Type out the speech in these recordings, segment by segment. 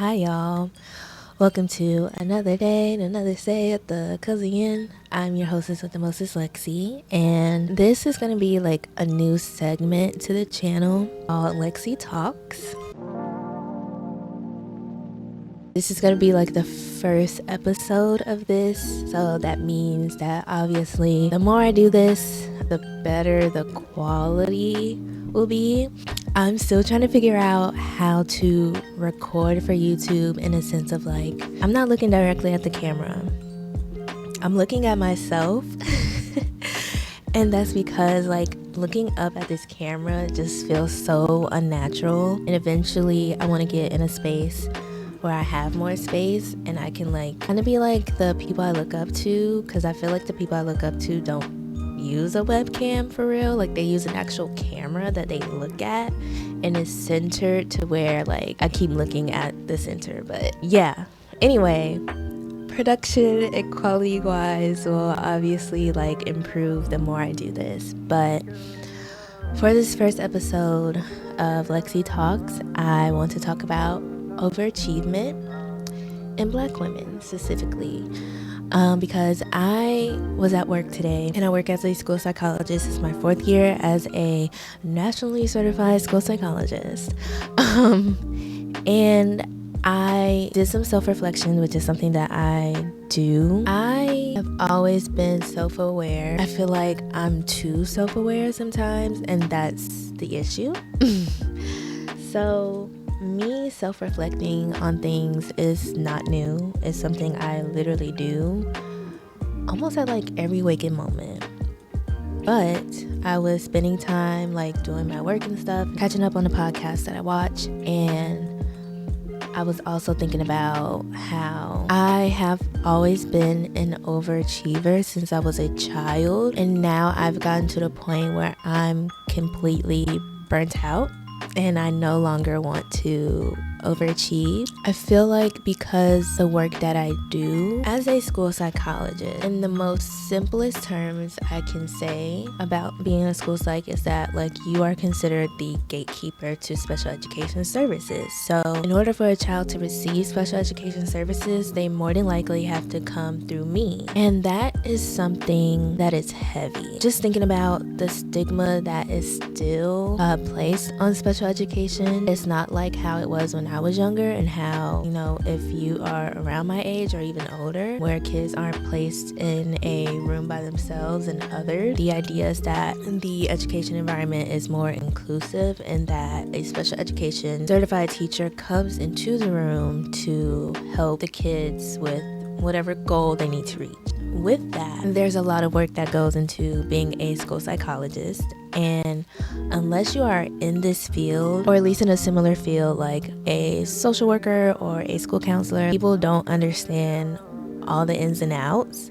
Hi y'all, welcome to another day and another say at the coziest. I'm your hostess with the mostest, Lexie, and this is going to be like a new segment to the channel called Lexie Talks. This is going to be like the first episode of this, so that means that obviously the more I do this, the better the quality will be. I'm still trying to figure out how to record for YouTube in a sense of like, I'm not looking directly at the camera. I'm looking at myself. And that's because like looking up at this camera just feels so unnatural. And eventually I want to get in a space where I have more space and I can like kind of be like the people I look up to, because I feel like the people I look up to don't use a webcam for real. Like they use an actual camera that they look at and it's centered to where like I keep looking at the center. But yeah, anyway, production and quality wise will obviously like improve the more I do this. But for this first episode of Lexie Talks, I want to talk about overachievement in Black women specifically. Because I was at work today and I work as a school psychologist. It's my 4th year as a nationally certified school psychologist. And I did some self-reflection, which is something that I do. I have always been self-aware. I feel like I'm too self-aware sometimes, and that's the issue. So me self-reflecting on things is not new. It's something I literally do almost at like every waking moment. But I was spending time like doing my work and stuff, catching up on the podcasts that I watch, and I was also thinking about how I have always been an overachiever since I was a child, and now I've gotten to the point where I'm completely burnt out and I no longer want to overachieve. I feel like because the work that I do as a school psychologist, in the most simplest terms I can say about being a school psych, is that like you are considered the gatekeeper to special education services. So in order for a child to receive special education services, they more than likely have to come through me, and that is something that is heavy. Just thinking about the stigma that is still placed on special education. It's not like how it was when I was younger, and how, you know, if you are around my age or even older, where kids aren't placed in a room by themselves and others. The idea is that the education environment is more inclusive, and that a special education certified teacher comes into the room to help the kids with whatever goal they need to reach. With that, there's a lot of work that goes into being a school psychologist, and unless you are in this field, or at least in a similar field like a social worker or a school counselor, people don't understand all the ins and outs,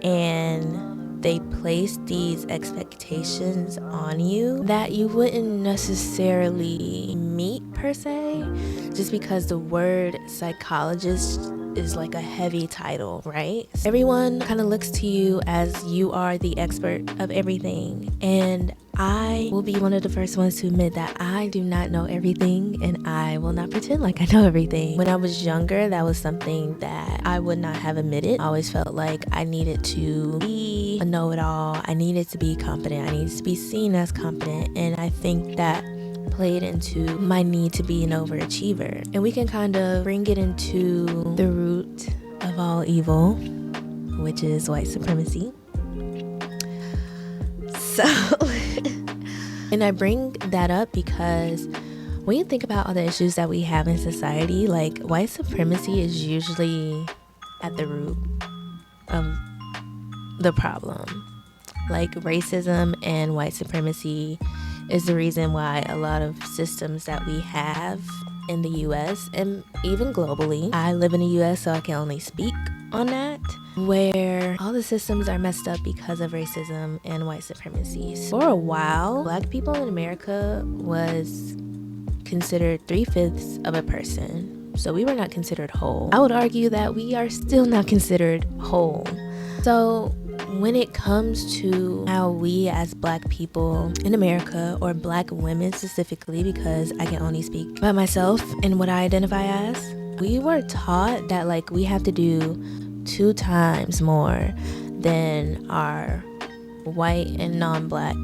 and they place these expectations on you that you wouldn't necessarily meet per se, just because the word psychologist is like a heavy title, right? So everyone kind of looks to you as you are the expert of everything, and I will be one of the first ones to admit that I do not know everything, and I will not pretend like I know everything. When I was younger, that was something that I would not have admitted. I always felt like I needed to be a know-it-all. I needed to be competent. I needed to be seen as competent, and I think that played into my need to be an overachiever. And we can kind of bring it into the root of all evil, which is white supremacy. So and I bring that up because when you think about all the issues that we have in society, like white supremacy is usually at the root of the problem. Like racism and white supremacy is the reason why a lot of systems that we have in the US and even globally, I live in the US so I can only speak on that, where all the systems are messed up because of racism and white supremacy. For a while, Black people in America was considered 3/5 of a person, so we were not considered whole. I would argue that we are still not considered whole. So when it comes to how we as Black people in America, or Black women specifically, because I can only speak about myself and what I identify as, we were taught that like we have to do 2 times more than our white and non-black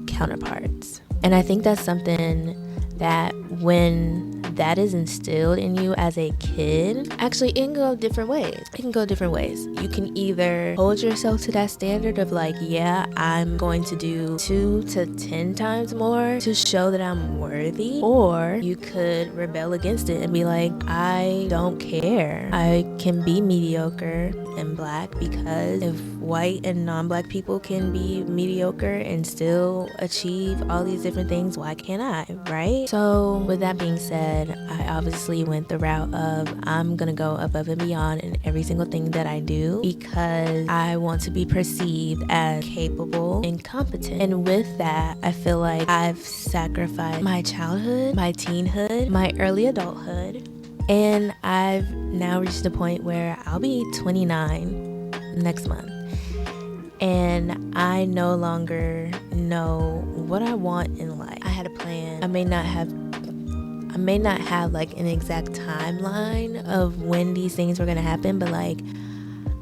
counterparts. And I think that's something that when that is instilled in you as a kid, actually it can go different ways. You can either hold yourself to that standard of like, yeah, I'm going to do 2 to 10 times more to show that I'm worthy, or you could rebel against it and be like, I don't care. I can be mediocre and black, because if white and non-black people can be mediocre and still achieve all these different things, why can't I, right? So with that being said, I obviously went the route of I'm gonna go above and beyond in every single thing that I do, because I want to be perceived as capable and competent. And with that, I feel like I've sacrificed my childhood, my teenhood, my early adulthood, and I've now reached the point where I'll be 29 next month. And I no longer know what I want in life. I had a plan. I may not have like an exact timeline of when these things were gonna happen, but like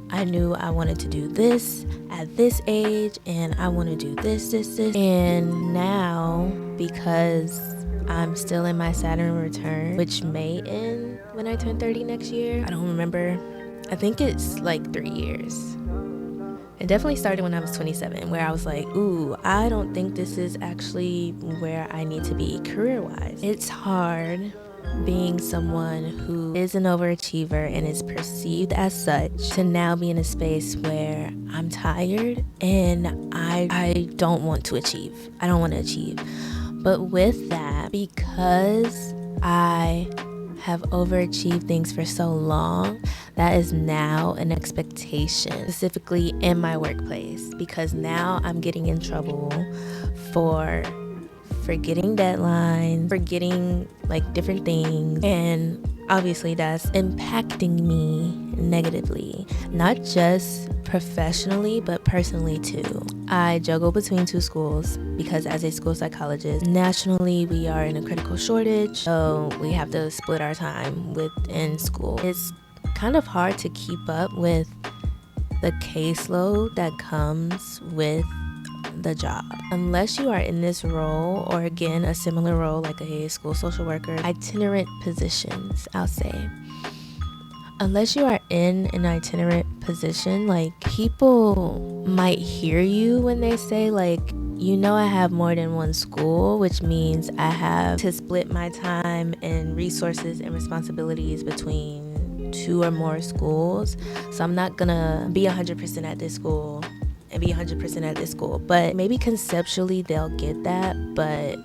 I knew I wanted to do this at this age, and I want to do this. And now, because I'm still in my Saturn return, which may end when I turn 30 next year. I don't remember. I think it's like 3 years. It definitely started when I was 27, where I was like, ooh, I don't think this is actually where I need to be career-wise. It's hard being someone who is an overachiever and is perceived as such to now be in a space where I'm tired and I don't want to achieve. I don't want to achieve. But with that, because I have overachieved things for so long, that is now an expectation, specifically in my workplace, because now I'm getting in trouble for forgetting deadlines, forgetting like different things, and obviously that's impacting me negatively, not just professionally but personally too. I juggle between 2 schools because as a school psychologist, nationally we are in a critical shortage, so we have to split our time within school. It's kind of hard to keep up with the caseload that comes with the job. Unless you are in this role, or again a similar role like a school social worker, itinerant positions, I'll say. Unless you are in an itinerant position, like people might hear you when they say like, you know, I have more than one school, which means I have to split my time and resources and responsibilities between 2 or more schools. So I'm not gonna be 100% at this school and be 100% at this school. But maybe conceptually they'll get that, but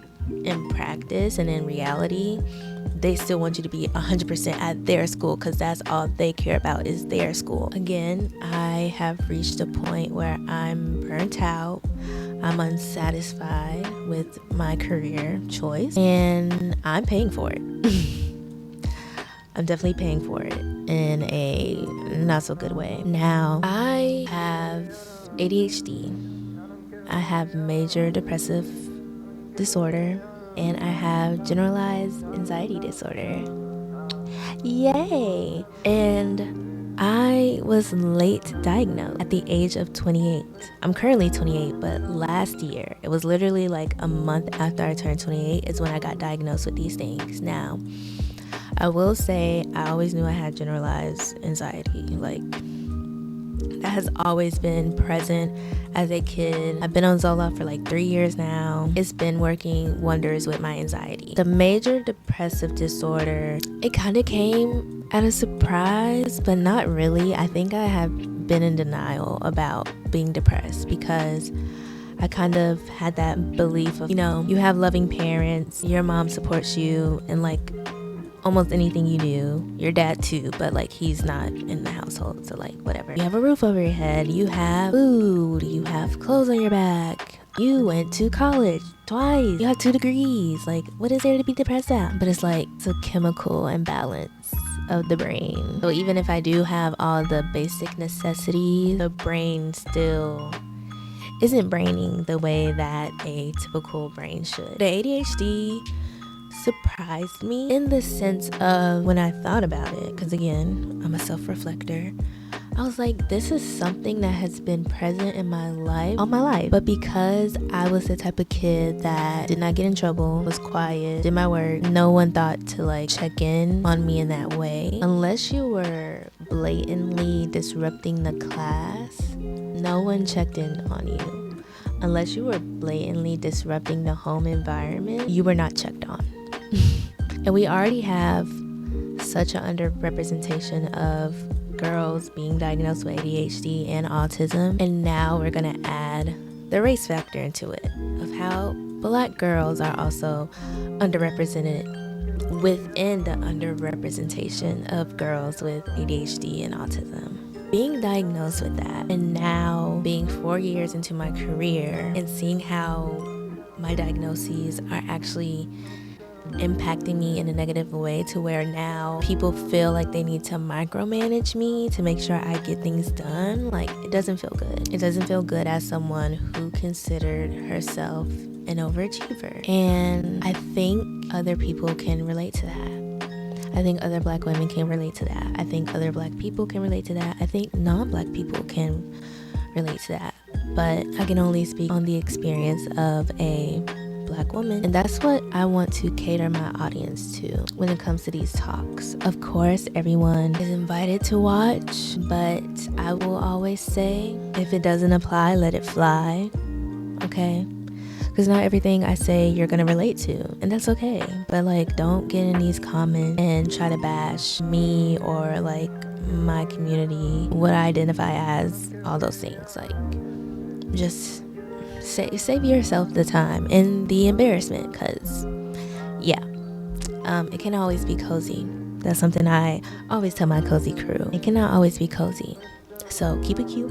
in practice and in reality, they still want you to be 100% at their school, because that's all they care about is their school. Again, I have reached a point where I'm burnt out, I'm unsatisfied with my career choice, and I'm paying for it. I'm definitely paying for it in a not so good way. Now, I have ADHD. I have major depressive disorder, and I have generalized anxiety disorder. Yay! And I was late diagnosed at the age of 28. I'm currently 28, but last year, it was literally like a month after I turned 28 is when I got diagnosed with these things. Now, I will say I always knew I had generalized anxiety. Like, that has always been present as a kid. I've been on Zoloft for like 3 years now. It's been working wonders with my anxiety. The major depressive disorder, it kind of came at a surprise, but not really. I think I have been in denial about being depressed, because I kind of had that belief of, you know, you have loving parents, your mom supports you, and like almost anything you do, your dad too, but like he's not in the household, so like whatever. You have a roof over your head, you have food, you have clothes on your back, you went to college twice, you have 2 degrees, like what is there to be depressed at? But it's like, it's a chemical imbalance of the brain. So even if I do have all the basic necessities, the brain still isn't braining the way that a typical brain should. The ADHD surprised me in the sense of when I thought about it, because again, I'm a self-reflector. I was like, this is something that has been present in my life all my life. But because I was the type of kid that did not get in trouble, was quiet, did my work, no one thought to like check in on me in that way. Unless you were blatantly disrupting the class, no one checked in on you. Unless you were blatantly disrupting the home environment, you were not checked on. And we already have such an underrepresentation of girls being diagnosed with ADHD and autism, and now we're gonna add the race factor into it of how Black girls are also underrepresented within the underrepresentation of girls with ADHD and autism. Being diagnosed with that, and now being 4 years into my career and seeing how my diagnoses are actually impacting me in a negative way, to where now people feel like they need to micromanage me to make sure I get things done. Like, it doesn't feel good. It doesn't feel good as someone who considered herself an overachiever. And I think other people can relate to that. I think other Black women can relate to that. I think other Black people can relate to that. I think non-Black people can relate to that. But I can only speak on the experience of a Black woman, and that's what I want to cater my audience to when it comes to these talks. Of course, everyone is invited to watch, but I will always say, if it doesn't apply, let it fly, okay? Because not everything I say you're gonna relate to, and that's okay. But like, don't get in these comments and try to bash me or like my community, what I identify as, all those things. Like, just save yourself the time and the embarrassment, because it can always be cozy. That's something I always tell my cozy crew. It cannot always be cozy, so keep it cute.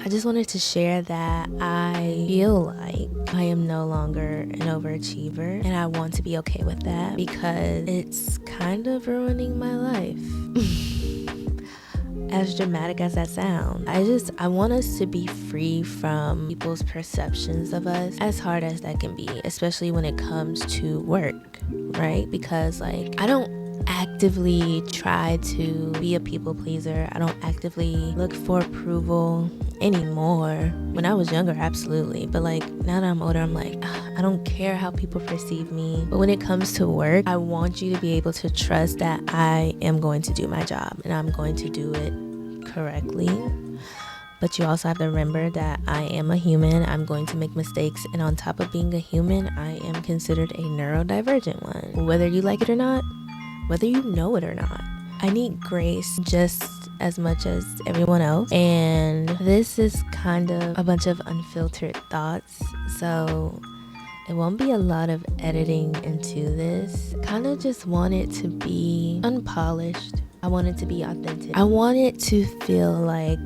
I just wanted to share that I feel like I am no longer an overachiever, and I want to be okay with that because it's kind of ruining my life. As dramatic as that sounds, I want us to be free from people's perceptions of us, as hard as that can be, especially when it comes to work, right? Because like, I don't actively try to be a people pleaser. I don't actively look for approval anymore. When I was younger, absolutely. But like, now that I'm older, I'm like, I don't care how people perceive me. But when it comes to work, I want you to be able to trust that I am going to do my job and I'm going to do it correctly. But you also have to remember that I am a human. I'm going to make mistakes, and on top of being a human, I am considered a neurodivergent one. Whether you like it or not, whether you know it or not, I need grace just as much as everyone else. And this is kind of a bunch of unfiltered thoughts, so it won't be a lot of editing into this. Kind of just want it to be unpolished. I want it to be authentic. I want it to feel like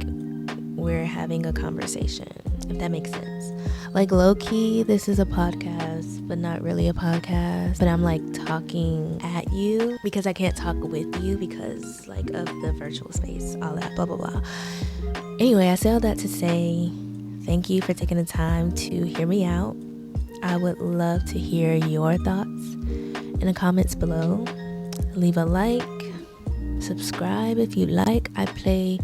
we're having a conversation, if that makes sense. Like, low-key, this is a podcast, but not really a podcast. But I'm like talking at you because I can't talk with you because like of the virtual space, all that, blah, blah, blah. Anyway, I say all that to say thank you for taking the time to hear me out. I would love to hear your thoughts in the comments below. Leave a like, subscribe if you like. I play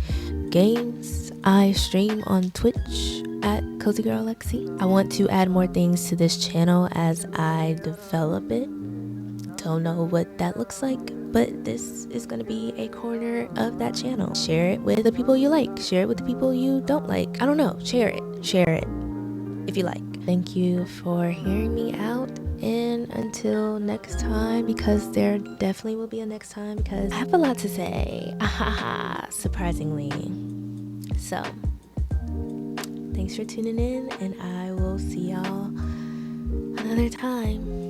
games. I stream on Twitch at cozygirllexiee. I want to add more things to this channel as I develop it. Don't know what that looks like, but this is going to be a corner of that channel. Share it with the people you like. Share it with the people you don't like. I don't know. Share it if you like. Thank you for hearing me out, and until next time, because there definitely will be a next time, because I have a lot to say. Surprisingly. So, thanks for tuning in, and I will see y'all another time.